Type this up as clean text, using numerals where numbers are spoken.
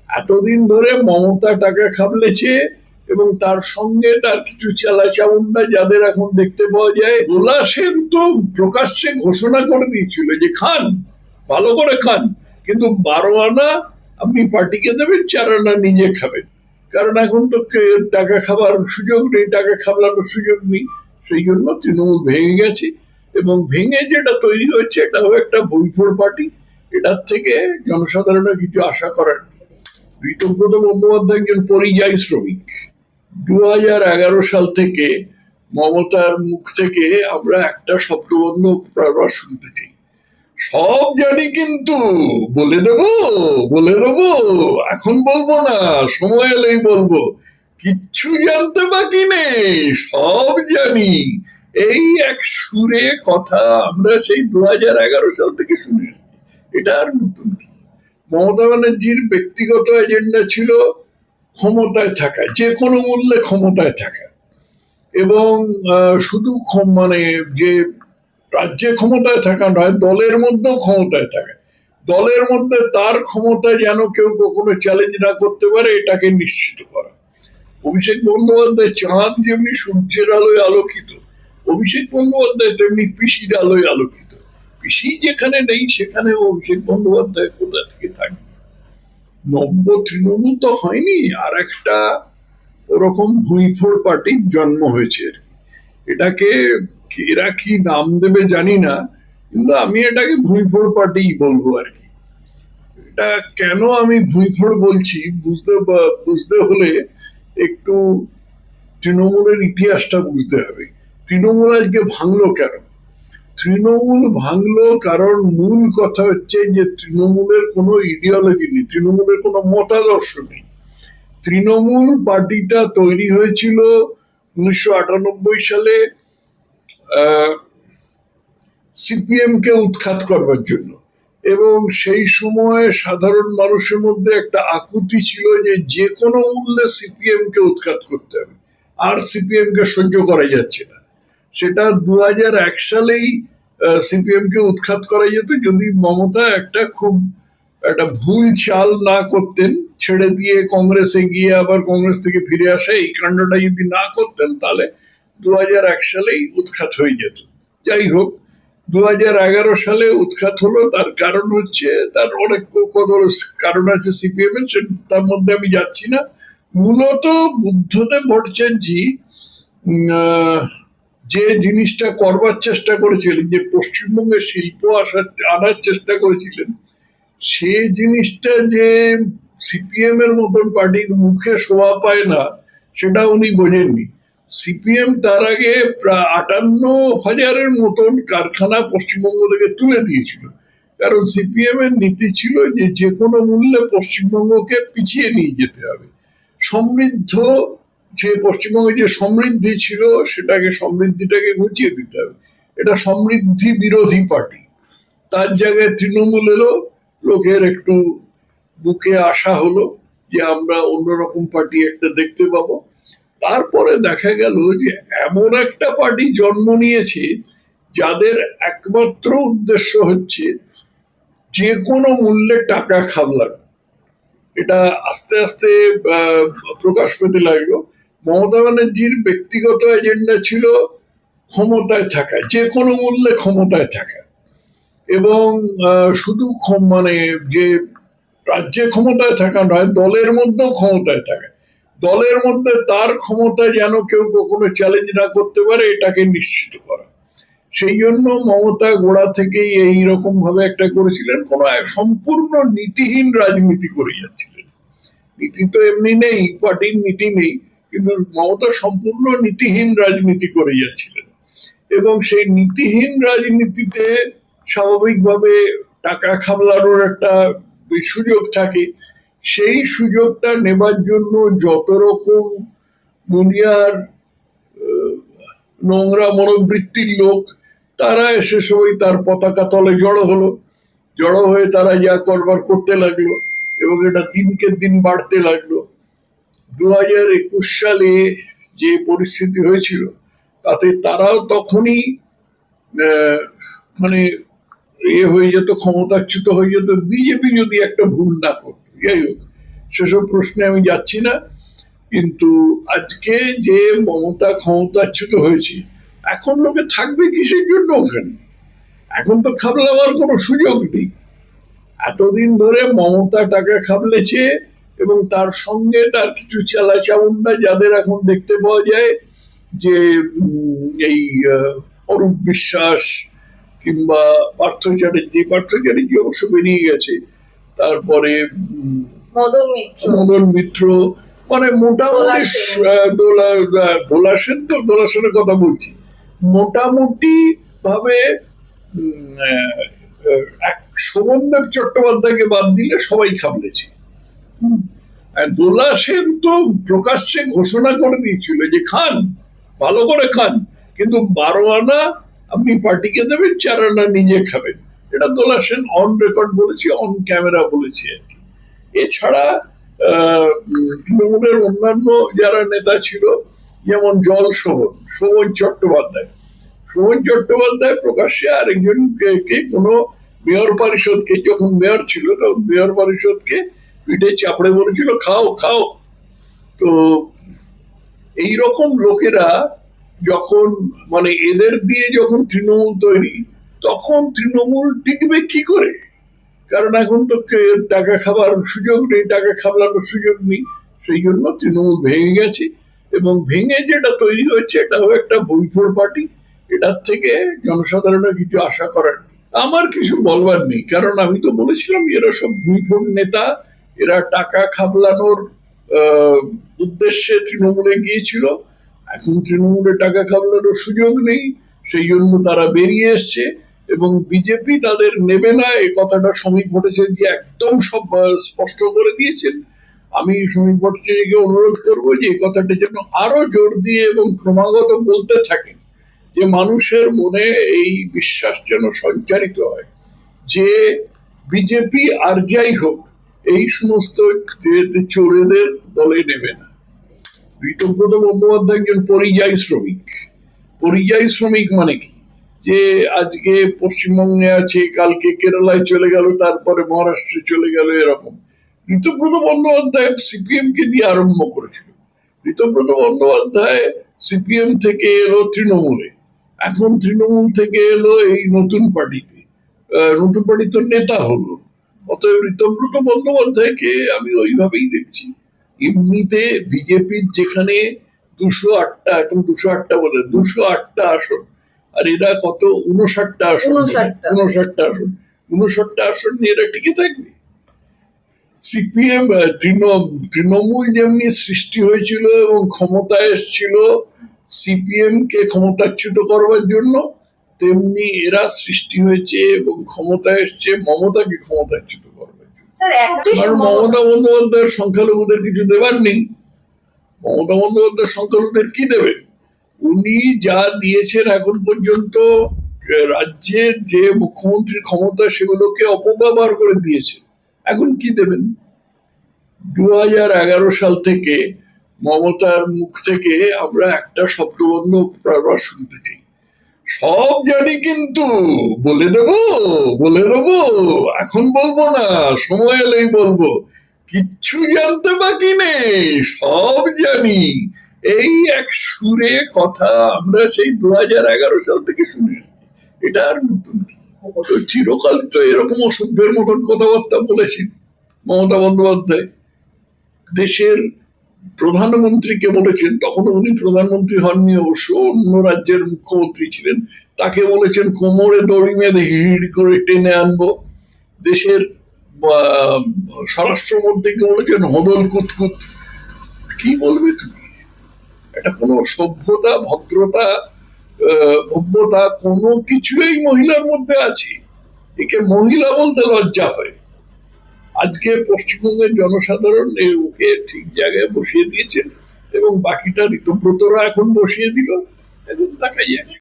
এতদিন ধরে মমতা টাকা খাবলেছে এবং তার সঙ্গে তার কিছু চালাচামুন্ডা যাদের এখন দেখতে পাওয়া যায়। ভোলা সেন তো প্রকাশ্যে ঘোষণা করে দিয়েছিল যে খান, ভালো করে খান, কিন্তু 12 আনা আপনি পার্টিকে দেবেন, 4 আনা নিজে খাবেন। কারণ এখন তো টাকা খাবার সুযোগ নেই, টাকা খাবলানোর সুযোগ নেই। সেই জন্য তৃণমূল ভেঙে গেছে এবং ভেঙে যেটা তৈরি হচ্ছে এটাও একটা বৈফোর পার্টি। এটার থেকে জনসাধারণের কিছু আশা করার নেই। ঋতব্রত বন্দ্যোপাধ্যায় একজন পরিযায়ী শ্রমিক। 2011 সাল থেকে মমতার মুখ থেকে আমরা একটা শব্দবন্ধ বারবার শুনতে চাই, সব জানি কিন্তু বলে দেবো, বলে দেবো, এখন বলবো না, সময় এলেই বলবো, কিচ্ছু জানতে বাকি নেই, সব জানি। এই এক সুরে কথা আমরা সেই 2011 সাল থেকে শুনে এসেছি। এটা আর নতুন কি? মমতা ব্যানার্জির ব্যক্তিগত এজেন্ডা ছিল ক্ষমতায় থাকা, যে কোনো মূল্যে ক্ষমতায় থাকা, এবং শুধু মানে যে রাজ্যে ক্ষমতায় থাকা নয়, দলের মধ্যেও ক্ষমতায় থাকা, দলের মধ্যে তার ক্ষমতা যেন কেউ কখনো চ্যালেঞ্জ না করতে পারে এটাকে নিশ্চিত করা। অভিষেক বন্দ্যোপাধ্যায় চাঁদ যেমনি সূর্যের আলোয় আলোকিত, অভিষেক বন্দ্যোপাধ্যায় তেমনি পিসির আলোয় আলোকিত। পিসি যেখানে নেই সেখানে অভিষেক বন্দ্যোপাধ্যায় কোথা থেকে থাকবে? নব্য তৃণমূল তো হয়নি, আর একটা ওরকম ভুঁইফোর পার্টির জন্ম হয়েছে। এটাকে এরা কি নাম দেবে জানি না, কিন্তু আমি এটাকে ভুঁইফোর পার্টি বলবো আর কি। এটা কেন আমি ভুঁইফোর বলছি বুঝতে হলে একটু তৃণমূলের ইতিহাসটা বুঝতে হবে। তৃণমূল আজকে ভাঙলো কেন? তৃণমূল ভাঙলো কারণ মূল কথা হচ্ছে যে তৃণমূলের কোনো ইডিওলজি নেই, তৃণমূলের কোনো মতাদর্শ নেই। তৃণমূল পার্টিটা তৈরি হয়েছিল 1998 সালে সিপিএম কে উৎখাত করবার জন্য, এবং সেই সময় সাধারণ মানুষের মধ্যে একটা আকুতি ছিল যে যে কোনো মূল্যে সিপিএম কে উৎখাত করতে হবে, আর সিপিএম কে সহ্য করা যাচ্ছে না। সেটা 2001 সালেই সিপিএম কে উৎখাত করা যেত যদি মমতা একটা ভুল চাল না করতেন, ছেড়ে দিয়ে কংগ্রেসে গিয়ে আবার কংগ্রেস থেকে ফিরে আসা, এই কাণ্ডটা যদি না করতেন তাহলে 2001 সালেই উৎখাত হয়ে যেত। যাই হোক, 2011 সালে উৎখাত হলো। তার কারণ হচ্ছে, তার অনেক কারণ আছে সিপিএম এর, তার মধ্যে আমি যাচ্ছি না। মূলত বুদ্ধদেব ভট্টাচার্যজি যে জিনিসটা করবার চেষ্টা করেছিলেন, যে পশ্চিমবঙ্গে শিল্প আনার চেষ্টা করেছিলেন, সে জিনিসটা যে সিপিএম এর মতন পার্টির মুখে শোভা পায় না সেটা উনি বোঝেননি। সিপিএম তার আগে প্রায় 58,000-এর মতন কারখানা পশ্চিমবঙ্গ থেকে তুলে দিয়েছিল, কারণ সিপিএম এর নীতি ছিল যে যে কোনো মূল্যে পশ্চিমবঙ্গকে পিছিয়ে নিয়ে যেতে হবে। সমৃদ্ধ যে পশ্চিমবঙ্গে যে সমৃদ্ধি ছিল সমৃদ্ধিটাকে ঘুচিয়ে দিতে হবে। এটা সমৃদ্ধি বিরোধী পার্টি। তার জায়গায় তৃণমূল এলো, লোকের একটু বুকে আশা হলো যে আমরা অন্যরকম পার্টি একটা দেখতে পাবো। তারপরে দেখা গেল যে এমন একটা পার্টি জন্ম নিয়েছে যাদের একমাত্র উদ্দেশ্য হচ্ছে যে কোনো মূল্যে টাকা খাবলানো। এটা আস্তে আস্তে প্রকাশ পেতে লাগলো। মমতা ব্যানার্জির ব্যক্তিগত এজেন্ডা ছিল ক্ষমতায় থাকা, যে কোনো মূল্যে ক্ষমতায় থাকা, এবং শুধু মানে যে রাজ্যে ক্ষমতায় থাকা নয়, দলের মধ্যেও ক্ষমতায় থাকা, দলের মধ্যে তার ক্ষমতা যেন কেউ কখনো চ্যালেঞ্জ না করতে পারে এটাকে নিশ্চিত করা। সেই জন্য মমতা গোড়া থেকেই এইরকম ভাবে একটা করেছিলেন, কোন সম্পূর্ণ নীতিহীন রাজনীতি করে যাচ্ছিলেন। নীতি তো এমনি নেই, পার্টির নীতি নেই, কিন্তু মমতা সম্পূর্ণ নীতিহীন রাজনীতি করে যাচ্ছিলেন। এবং সেই নীতিহীন রাজনীতিতে স্বাভাবিকভাবে টাকা খাবলানোর একটা সুযোগ থাকে। সেই সুযোগটা নেবার জন্য যত রকম দুনিয়ার নোংরা মনোবৃত্তির লোক তারা এসে সবাই তার পতাকা তলে জড়ো হয়ে তারা যা করবার করতে লাগলো, এবং এটা দিনকে দিন বাড়তে লাগলো। 2021 সালে যে পরিস্থিতি হয়েছিল তাতে তারাও তখনই মানে হয়ে যেত, ক্ষমতাচ্যুত হয়ে যেত বিজেপি যদি একটা ভুল না করতো। যাই হোক, সেসব প্রশ্নে আমি যাচ্ছি না। কিন্তু আজকে যে মমতা ক্ষমতাচ্যুত হয়েছে, এখন লোকে থাকবে কিসের জন্য ওখানে? এখন তো খাবলাবার কোনো সুযোগ নেই। এতদিন ধরে মমতা টাকা খাবলেছে এবং তার সঙ্গে তার কিছু চালাচামুন্ডা যাদের এখন দেখতে পাওয়া যায়, যে এই অরূপ বিশ্বাস কিংবা পার্থ চ্যাটার্জি অবশ্য বেরিয়ে গেছে, তারপরে মদন মিত্র, মানে মোটামুটি দোলা সেনের কথা বলছি, মোটামুটি ভাবে এক শোভনদেব চট্টোপাধ্যায়কে বাদ দিলে সবাই খাবলেছে। দোলা সেন তো প্রকাশ্যে ঘোষণা করে দিয়েছিল যে খান, ভালো করে খান, কিন্তু 12 আনা আপনি পার্টিকে দেবেন, 4 আনা নিজে খাবেন। এটা দোলা সেন অন রেকর্ড বলেছে, অন ক্যামেরা বলেছে আর কি। এছাড়া তৃণমূলের অন্যান্য যারা নেতা ছিল, যেমন শোভন চট্টোপাধ্যায় প্রকাশ্যে আরেকজনকে কোনো মেয়র পরিষদকে, যখন মেয়র ছিল তখন মেয়র পরিষদকে পিঠে চাপড়ে বলেছিল খাও খাও। তো এইরকম লোকেরা যখন, মানে এদের দিয়ে যখন তৃণমূল তৈরি, তখন তৃণমূল টিকবে কি করে? কারণ এখন তো টাকা খাবার সুযোগ নেই, টাকা খাবলানোর সুযোগ নেই। সেই জন্য তৃণমূল ভেঙে গেছে, এবং ভেঙে যেটা তৈরি হয়েছে এটাও একটা বৈফোর পার্টি। এটার থেকে জনসাধারণের কিছু আশা করার নেই। আমার কিছু বলবার নেই, কারণ আমি তো বলেছিলাম এরা সব বৈফোর নেতা, এরা টাকা খাবলানোর উদ্দেশ্যে তৃণমূলে গিয়েছিল। এখন তৃণমূলে টাকা খাবলানোর সুযোগ নেই, সেই জন্য তারা বেরিয়ে এসছে, এবং বিজেপি তাদের নেবে না এই কথাটা সমীর ভট্টাচার্য একদম সব স্পষ্ট করে দিয়েছেন। আমি সমীর ভট্টাচার্যকে অনুরোধ করবো যে এই কথাটা যেন আরো জোর দিয়ে এবং ক্রমাগত বলতে থাকেন, যে মানুষের মনে এই বিশ্বাস যেন সঞ্চারিত হয় যে বিজেপি আর যাই হোক এই সমস্ত চোরেদের দলে নেবে না। ঋতব্রত বন্দ্যোপাধ্যায় একজন পরিযায়ী শ্রমিক মানে কি? যে আজকে পশ্চিমবঙ্গে আছে, কালকে কেরালায় চলে গেল, তারপরে মহারাষ্ট্রে চলে গেল, এরকম। ঋতব্রত বন্দ্যোপাধ্যায় সিপিএম কে দিয়ে আরম্ভ করেছিল। ঋতব্রত বন্দ্যোপাধ্যায় সিপিএম থেকে এলো তৃণমূলে, এখন তৃণমূল থেকে এলো এই নতুন পার্টিতে, নতুন পার্টি তো নেতা হলো। অতএব ঋতব্রত বন্দ্যোপাধ্যায়কে আমি ওইভাবেই দেখছি। এমনিতে বিজেপির যেখানে 208টা, এখন 208টা বলে 208টা আসন, আর এরা কত 59টা আসন, 59টা আসন নিয়ে এরা টিকে থাকবে। সিপিএম তৃণমূল যেমনি সৃষ্টি হয়েছিল এবং ক্ষমতায় এসেছিল সিপিএম কে ক্ষমতাচ্যুত করবার জন্য, তেমনি এরা সৃষ্টি হয়েছে এবং ক্ষমতায় এসছে মমতাকে ক্ষমতাচ্যুত করবার জন্য। কারণ মমতা বন্দ্যোপাধ্যায়ের সংখ্যালঘুদের কিছু দেবার নেই। মমতা বন্দ্যোপাধ্যায় সংখ্যালঘুদের কি দেবেন? উনি যা দিয়েছেন এখন পর্যন্ত রাজ্যের যে মুখ্যমন্ত্রীর ক্ষমতা, সেগুলোকে অপব্যবহার করে দিয়েছে। এখন কি দেবেন? 2011 সাল থেকে মমতার মুখ থেকে আমরা একটা শব্দবন্ধ বারবার শুনতে চাই, সব জানি কিন্তু বলে দেবো, এখন বলবো না, সময় এলেই বলবো, কিচ্ছু জানতে বাকি নেই, সব জানি। এই এক সুরে কথা আমরা সেই 2011 সাল থেকে শুনে এসেছি। এটা আর নতুন কি? চিরকাল তো এরকম অসভ্যের মতন কথাবার্তা বলেছেন মমতা বন্দ্যোপাধ্যায়। দেশের প্রধানমন্ত্রীকে বলেছেন, তখন উনি প্রধানমন্ত্রী হননি অবশ্য, অন্য রাজ্যের মুখ্যমন্ত্রী ছিলেন, তাকে বলেছেন কোমরে দড়ি বেঁধে হিড় করে টেনে আনবো। দেশের স্বরাষ্ট্রমন্ত্রীকে বলেছেন হদল কুতকুত। কি বলবে তুমি? এটা কোনো সভ্যতা, ভদ্রতা, ভব্যতা কোনো কিছুই মহিলার মধ্যে আছে? একে মহিলা বলতে লজ্জা হয়। আজকে পশ্চিমবঙ্গের জনসাধারণ ওকে ঠিক জায়গায় বসিয়ে দিয়েছেন, এবং বাকিটা ঋতব্রতরা এখন বসিয়ে দিল, এখন দেখা যায়।